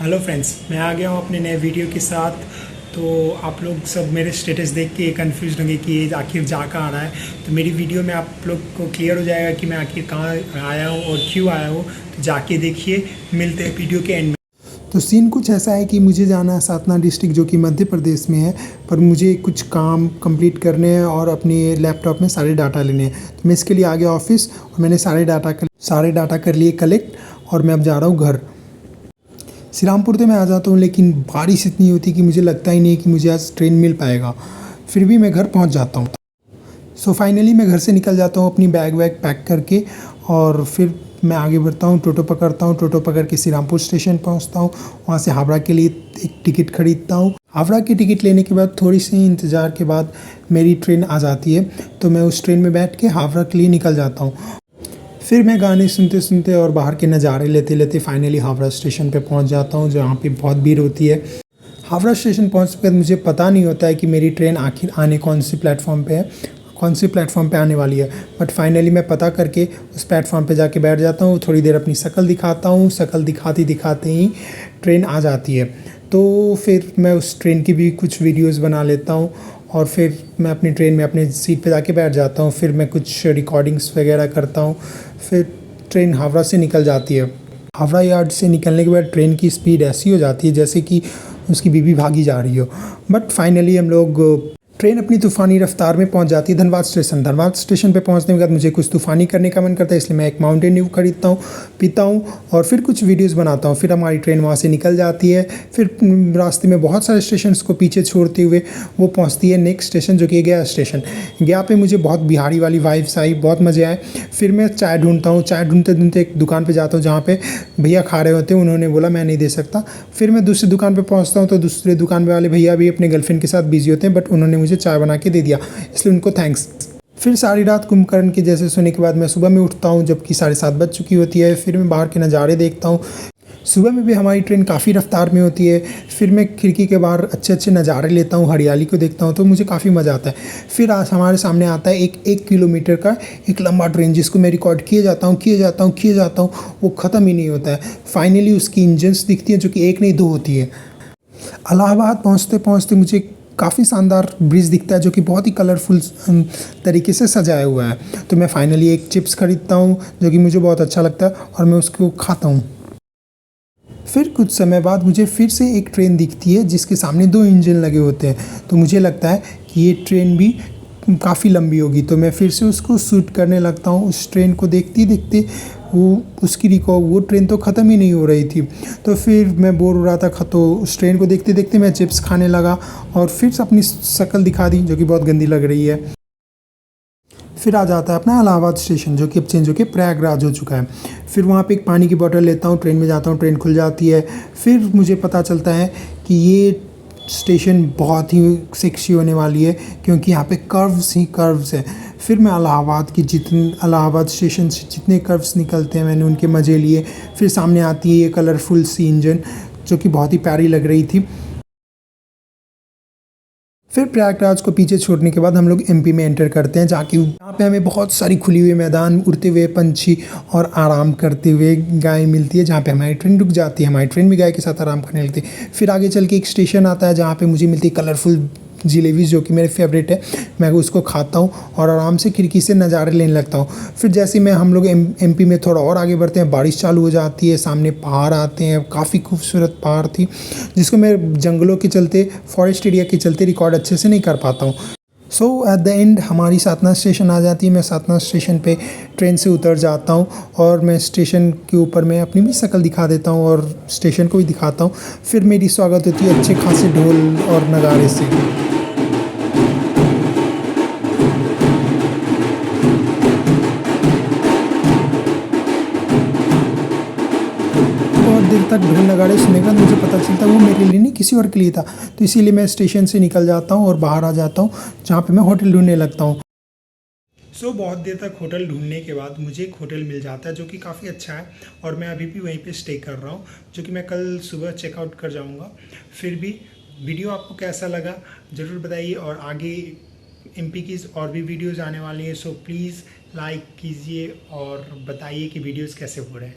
Hello friends, मैं आ गया हूँ अपने नए वीडियो के साथ। तो आप लोग सब मेरे स्टेटस देख के कंफ्यूज होंगे कि ये आखिर जा कहाँ रहा है। तो मेरी वीडियो में आप लोग को क्लियर हो जाएगा कि मैं आखिर कहाँ आया हूँ और क्यों आया हूँ। तो जाके देखिए, मिलते हैं वीडियो के एंड में। तो सीन कुछ ऐसा है कि मुझे जाना है सातना डिस्ट्रिक्ट, जो कि मध्य प्रदेश में है। पर मुझे कुछ काम कंप्लीट करने हैं और अपने लैपटॉप में सारे डाटा लेने हैं। तो मैं इसके लिए आ गया ऑफिस और मैंने सारे डाटा कर लिए कलेक्ट, और मैं अब जा रहा हूँ घर। श्री रामपुर तो मैं आ जाता हूँ, लेकिन बारिश इतनी होती है कि मुझे लगता ही नहीं कि मुझे आज ट्रेन मिल पाएगा। फिर भी मैं घर पहुँच जाता हूँ। सो फाइनली मैं घर से निकल जाता हूँ अपनी बैग वैग पैक करके, और फिर मैं आगे बढ़ता हूँ। टोटो पकड़ता हूँ, टोटो पकड़ के श्री रामपुर स्टेशन पहुँचता हूँ। वहाँ से हावड़ा के लिए एक टिकट खरीदता हूँ। हावड़ा की टिकट लेने के बाद थोड़ी सी इंतज़ार के बाद मेरी ट्रेन आ जाती है। तो मैं उस ट्रेन में बैठ के हावड़ा के लिए निकल जाता हूँ। फिर मैं गाने सुनते सुनते और बाहर के नज़ारे लेते लेते फाइनली हावड़ा स्टेशन पे पहुंच जाता हूं, जहां पे बहुत भीड़ होती है। हावड़ा स्टेशन पहुंचने के बाद मुझे पता नहीं होता है कि मेरी ट्रेन आखिर आने कौन सी प्लेटफॉर्म पे है, कौन सी प्लेटफॉर्म पे आने वाली है। बट फाइनली मैं पता करके उस प्लेटफॉर्म पे जाके बैठ जाता हूँ। थोड़ी देर अपनी शक्ल दिखाता हूँ, शक्ल दिखाते दिखाते ही ट्रेन आ जाती है। तो फिर मैं उस ट्रेन की भी कुछ वीडियोज़ बना लेता हूँ, और फिर मैं अपनी ट्रेन में अपने सीट पे जाके बैठ जाता हूँ। फिर मैं कुछ रिकॉर्डिंग्स वगैरह करता हूँ। फिर ट्रेन हावड़ा से निकल जाती है। हावड़ा यार्ड से निकलने के बाद ट्रेन की स्पीड ऐसी हो जाती है जैसे कि उसकी बीबी भागी जा रही हो। बट फाइनली हम लोग ट्रेन अपनी तूफ़ानी रफ्तार में पहुंच जाती है धनबाद स्टेशन। धनबाद स्टेशन पे पहुंचने के बाद मुझे कुछ तूफ़ानी करने का मन करता है, इसलिए मैं एक माउंटेन ड्यू खरीदता हूँ, पीता हूँ, और फिर कुछ वीडियोस बनाता हूँ। फिर हमारी ट्रेन वहाँ से निकल जाती है। फिर रास्ते में बहुत सारे स्टेशन को पीछे छोड़ते हुए वो पहुँचती है नेक्स्ट स्टेशन, जो कि गया स्टेशन। गया पे मुझे बहुत बिहारी वाली वाइब्स आई, बहुत मज़े आए। फिर मैं चाय ढूंढता हूँ। चाय ढूंढते ढूंढते एक दुकान पर जाता हूँ जहाँ पे भैया खा रहे होते हैं। उन्होंने बोला मैं नहीं दे सकता। फिर मैं दूसरी दुकान पर पहुँचता हूँ, तो दूसरे दुकान वाले भैया भी अपने गर्लफ्रेंड के साथ बिजी होते हैं, बट उन्होंने मुझे चाय बना के दे दिया, इसलिए उनको थैंक्स। फिर सारी रात कुंभकर्ण के जैसे सोने के बाद मैं सुबह में उठता हूँ, जबकि 7:30 बज चुकी होती है। फिर मैं बाहर के नज़ारे देखता हूँ। सुबह में भी हमारी ट्रेन काफ़ी रफ्तार में होती है। फिर मैं खिड़की के बाहर अच्छे अच्छे नज़ारे लेता हूँ, हरियाली को देखता हूँ, तो मुझे काफ़ी मज़ा आता है। फिर आज हमारे सामने आता है एक किलोमीटर का एक लंबा ट्रेन, जिसको मैं रिकॉर्ड किए जाता हूँ, वो ख़त्म ही नहीं होता है। फाइनली उसकी इंजन्स दिखती हैं, जो कि एक नहीं दो होती है। इलाहाबाद पहुँचते पहुँचते मुझे काफ़ी शानदार ब्रिज दिखता है, जो कि बहुत ही कलरफुल तरीके से सजाया हुआ है। तो मैं फाइनली एक चिप्स खरीदता हूँ, जो कि मुझे बहुत अच्छा लगता है, और मैं उसको खाता हूँ। फिर कुछ समय बाद मुझे फिर से एक ट्रेन दिखती है, जिसके सामने 2 इंजन लगे होते हैं। तो मुझे लगता है कि ये ट्रेन भी काफ़ी लंबी होगी। तो मैं फिर से उसको शूट करने लगता हूँ। उस ट्रेन को देखते देखते वो ट्रेन तो ख़त्म ही नहीं हो रही थी। तो फिर मैं बोर हो रहा था, तो उस ट्रेन को देखते देखते मैं चिप्स खाने लगा, और फिर से अपनी शक्ल दिखा दी, जो कि बहुत गंदी लग रही है। फिर आ जाता है अपना इलाहाबाद स्टेशन, जो कि अब चेंज होकर प्रयागराज हो चुका है। फिर वहाँ पे एक पानी की बोतल लेता हूँ, ट्रेन में जाता हूँ, ट्रेन खुल जाती है। फिर मुझे पता चलता है कि ये स्टेशन बहुत ही सेक्सी होने वाली है, क्योंकि यहाँ पे कर्व्स ही कर्व्स है। फिर मैं इलाहाबाद स्टेशन से जितने कर्व्स निकलते हैं, मैंने उनके मज़े लिए। फिर सामने आती है ये कलरफुल सी इंजन, जो कि बहुत ही प्यारी लग रही थी। फिर प्रयागराज को पीछे छोड़ने के बाद हम लोग एमपी में एंटर करते हैं, जहाँ पे हमें बहुत सारी खुली हुई मैदान, उड़ते हुए पंछी और आराम करते हुए गाय मिलती है, जहाँ पे हमारी ट्रेन रुक जाती है। हमारी ट्रेन भी गाय के साथ आराम करने लगती है। फिर आगे चल के एक स्टेशन आता है, जहाँ पे मुझे मिलती है कलरफुल जलेबीज़, जो कि मेरे फेवरेट है। मैं उसको खाता हूँ और आराम से खिड़की से नज़ारे लेने लगता हूँ। फिर जैसे मैं हम लोग एमपी में थोड़ा और आगे बढ़ते हैं, बारिश चालू हो जाती है, सामने पहाड़ आते हैं। काफ़ी खूबसूरत पहाड़ थी, जिसको मैं जंगलों के चलते, फॉरेस्ट एरिया के चलते रिकॉर्ड अच्छे से नहीं कर पाता हूँ। सो एट द एंड हमारी सातना स्टेशन आ जाती है। मैं सातना स्टेशन पे ट्रेन से उतर जाता हूँ, और मैं स्टेशन के ऊपर मैं अपनी भी शक्ल दिखा देता हूँ और स्टेशन को भी दिखाता हूँ। फिर मेरी स्वागत होती है अच्छे खासे ढोल और नगाड़े से। बहुत देर तक ढोल नगाड़े सुनने के बाद मुझे पता चलता है वो मेरे लिए नहीं, किसी और के लिए था। तो इसीलिए मैं स्टेशन से निकल जाता हूँ और बाहर आ जाता हूँ, जहाँ पे मैं होटल ढूंढने लगता हूँ। बहुत देर तक होटल ढूंढने के बाद मुझे एक होटल मिल जाता है, जो कि काफ़ी अच्छा है, और मैं अभी भी वहीं पे स्टे कर रहा हूँ, जो कि मैं कल सुबह चेकआउट कर जाऊँगा। फिर भी वीडियो आपको कैसा लगा ज़रूर बताइए, और आगे एमपी की और भी वीडियोज़ आने वाली हैं। सो प्लीज़ लाइक कीजिए और बताइए कि वीडियोज़ कैसे हो रहे हैं।